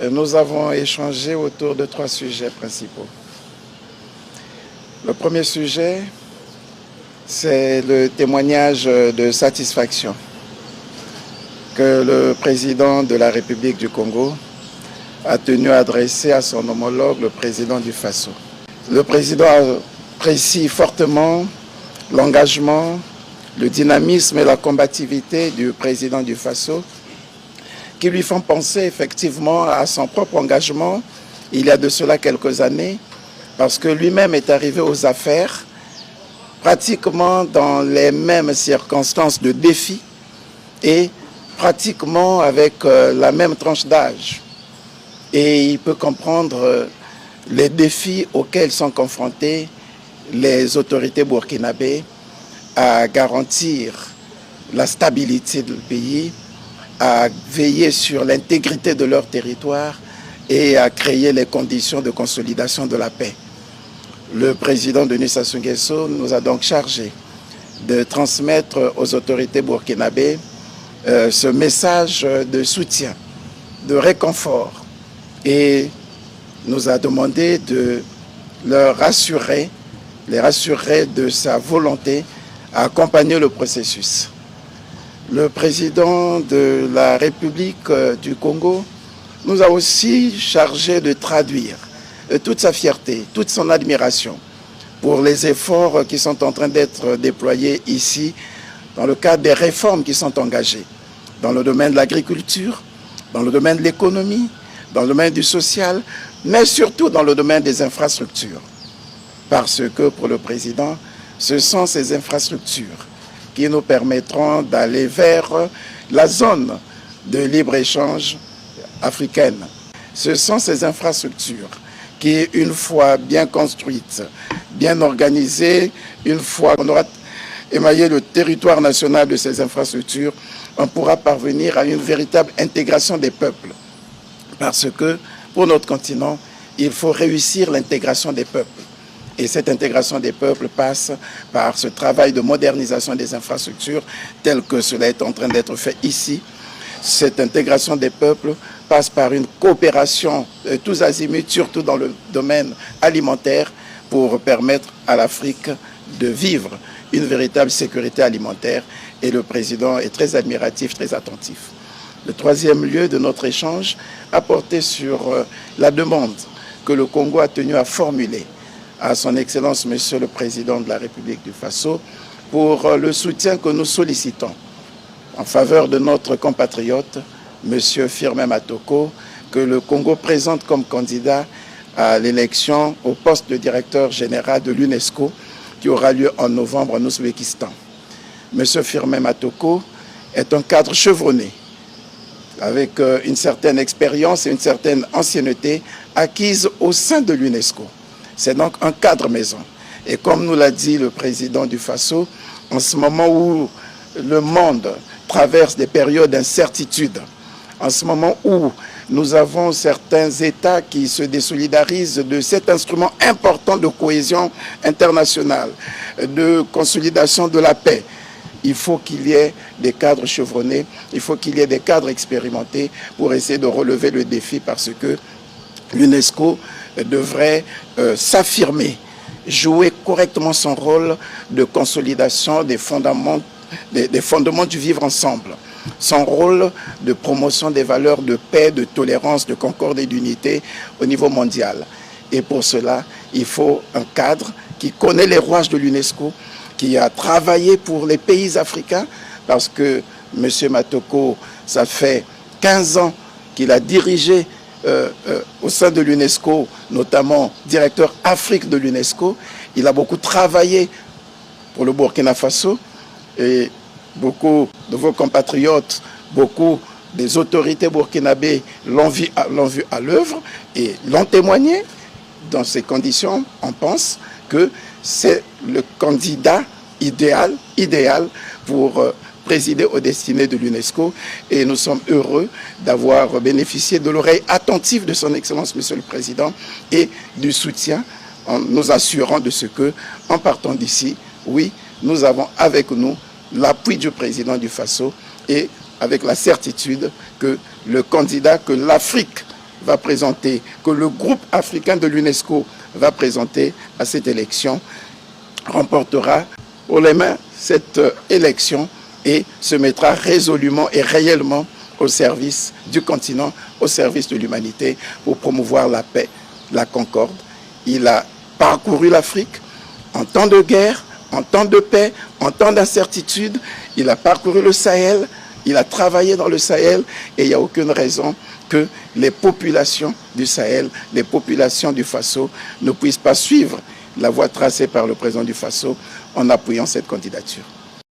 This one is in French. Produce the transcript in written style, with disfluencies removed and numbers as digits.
nous avons échangé autour de 3 sujets principaux. Le premier sujet, c'est le témoignage de satisfaction que le président de la République du Congo a tenu à adresser à son homologue, le président du Faso. Le président apprécie fortement l'engagement, le dynamisme et la combativité du président du Faso, qui lui font penser effectivement à son propre engagement il y a de cela quelques années, parce que lui-même est arrivé aux affaires pratiquement dans les mêmes circonstances de défi et pratiquement avec la même tranche d'âge. Et il peut comprendre les défis auxquels sont confrontées les autorités burkinabées à garantir la stabilité du pays, à veiller sur l'intégrité de leur territoire et à créer les conditions de consolidation de la paix. Le président Denis Sassou Nguesso nous a donc chargé de transmettre aux autorités burkinabées ce message de soutien, de réconfort, et nous a demandé de les rassurer de sa volonté à accompagner le processus. Le président de la République du Congo nous a aussi chargé de traduire toute sa fierté, toute son admiration pour les efforts qui sont en train d'être déployés ici dans le cadre des réformes qui sont engagées dans le domaine de l'agriculture, dans le domaine de l'économie, dans le domaine du social, mais surtout dans le domaine des infrastructures. Parce que pour le président, ce sont ces infrastructures qui nous permettront d'aller vers la zone de libre-échange africaine. Ce sont ces infrastructures qui, une fois bien construites, bien organisées, une fois qu'on aura émaillé le territoire national de ces infrastructures, on pourra parvenir à une véritable intégration des peuples. Parce que pour notre continent, il faut réussir l'intégration des peuples. Et cette intégration des peuples passe par ce travail de modernisation des infrastructures tel que cela est en train d'être fait ici. Cette intégration des peuples passe par une coopération tous azimuts, surtout dans le domaine alimentaire, pour permettre à l'Afrique de vivre une véritable sécurité alimentaire. Et le président est très admiratif, très attentif. Le troisième lieu de notre échange a porté sur la demande que le Congo a tenu à formuler à son Excellence, Monsieur le Président de la République du Faso, pour le soutien que nous sollicitons en faveur de notre compatriote, Monsieur Firmin Matoko, que le Congo présente comme candidat à l'élection au poste de directeur général de l'UNESCO qui aura lieu en novembre en Ouzbékistan. Monsieur Firmin Matoko est un cadre chevronné, avec une certaine expérience et une certaine ancienneté acquise au sein de l'UNESCO. C'est donc un cadre maison. Et comme nous l'a dit le président du Faso, en ce moment où le monde traverse des périodes d'incertitude, en ce moment où nous avons certains États qui se désolidarisent de cet instrument important de cohésion internationale, de consolidation de la paix, il faut qu'il y ait des cadres chevronnés, il faut qu'il y ait des cadres expérimentés pour essayer de relever le défi, parce que l'UNESCO devrait s'affirmer, jouer correctement son rôle de consolidation des fondements du vivre ensemble, son rôle de promotion des valeurs de paix, de tolérance, de concorde et d'unité au niveau mondial. Et pour cela, il faut un cadre qui connaît les rouages de l'UNESCO, qui a travaillé pour les pays africains, parce que M. Matoko, ça fait 15 ans qu'il a dirigé au sein de l'UNESCO, notamment directeur Afrique de l'UNESCO. Il a beaucoup travaillé pour le Burkina Faso, et beaucoup de vos compatriotes, beaucoup des autorités burkinabées l'ont vu à l'œuvre et l'ont témoigné. Dans ces conditions, on pense que c'est le candidat idéal pour présider aux destinées de l'UNESCO, et nous sommes heureux d'avoir bénéficié de l'oreille attentive de son Excellence, Monsieur le Président, et du soutien, en nous assurant de ce que, en partant d'ici, oui, nous avons avec nous l'appui du président du Faso, et avec la certitude que le candidat que l'Afrique va présenter, que le groupe africain de l'UNESCO va présenter à cette élection, remportera pour les mains cette élection et se mettra résolument et réellement au service du continent, au service de l'humanité, pour promouvoir la paix, la concorde. Il a parcouru l'Afrique en temps de guerre, en temps de paix, en temps d'incertitude. Il a parcouru le Sahel, il a travaillé dans le Sahel et il n'y a aucune raison que les populations du Sahel, les populations du Faso ne puissent pas suivre la voie tracée par le président du Faso en appuyant cette candidature.